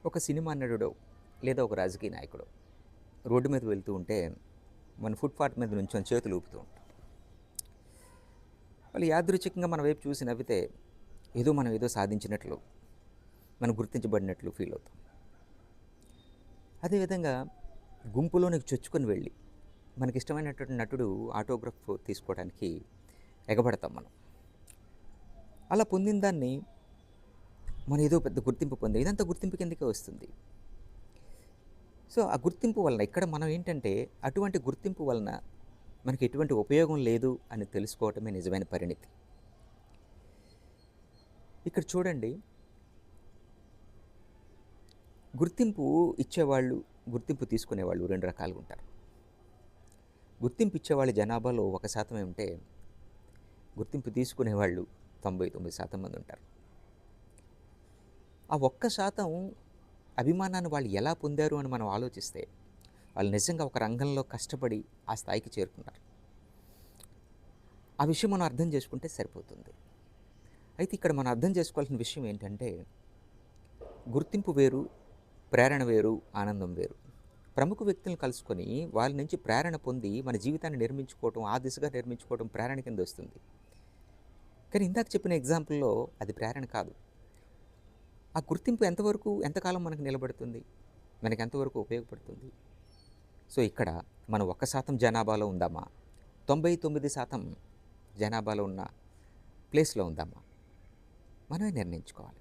ఒక సినిమా నటుడో లేదా ఒక రాజకీయ నాయకుడో రోడ్డు మీద వెళ్తూ ఉంటే మన ఫుట్పాత్ మీద నుంచొని చేతులు ఊపుతూ ఉంటాం. వాళ్ళు యాదృచ్ఛికంగా మన వైపు చూసి నవ్వితే మనం ఏదో సాధించినట్లు, మనం గుర్తించబడినట్లు ఫీల్ అవుతాం. అదేవిధంగా గుంపులోనికి చొచ్చుకొని వెళ్ళి మనకిష్టమైనటువంటి నటుడు ఆటోగ్రాఫ్ తీసుకోవడానికి ఎగబడతాం మనం. అలా పొందిన దాన్ని మనం ఏదో పెద్ద గుర్తింపు పొందాం. ఇదంతా గుర్తింపు కిందకే వస్తుంది. సో ఆ గుర్తింపు వలన ఇక్కడ మనం ఏంటంటే అటువంటి గుర్తింపు వలన మనకి ఎటువంటి ఉపయోగం లేదు అని తెలుసుకోవటమే నిజమైన పరిణితి. ఇక్కడ చూడండి, గుర్తింపు ఇచ్చేవాళ్ళు, గుర్తింపు తీసుకునేవాళ్ళు రెండు రకాలుగా ఉంటారు. గుర్తింపు ఇచ్చేవాళ్ళ జనాభాలో 1% ఉంటే గుర్తింపు తీసుకునేవాళ్ళు 99% మంది ఉంటారు. ఆ 1% అభిమానాన్ని వాళ్ళు ఎలా పొందారు అని మనం ఆలోచిస్తే వాళ్ళు నిజంగా ఒక రంగంలో కష్టపడి ఆ స్థాయికి చేరుకున్నారు. ఆ విషయం మనం అర్థం చేసుకుంటే సరిపోతుంది. అయితే ఇక్కడ మనం అర్థం చేసుకోవాల్సిన విషయం ఏంటంటే గుర్తింపు వేరు, ప్రేరణ వేరు, ఆనందం వేరు. ప్రముఖ వ్యక్తులను కలుసుకొని వాళ్ళ నుంచి ప్రేరణ పొంది మన జీవితాన్ని నిర్మించుకోవటం, ఆ దిశగా నిర్మించుకోవటం ప్రేరణ కింద వస్తుంది. కానీ ఇందాక చెప్పిన ఎగ్జాంపుల్లో అది ప్రేరణ కాదు. ఆ గుర్తింపు ఎంతకాలం మనకు నిలబడుతుంది, మనకి ఎంతవరకు ఉపయోగపడుతుంది? సో ఇక్కడ మనం 1% జనాభాలో ఉందామా, 99% జనాభాలో ఉన్న ప్లేస్లో ఉందామా, మనమే నిర్ణయించుకోవాలి.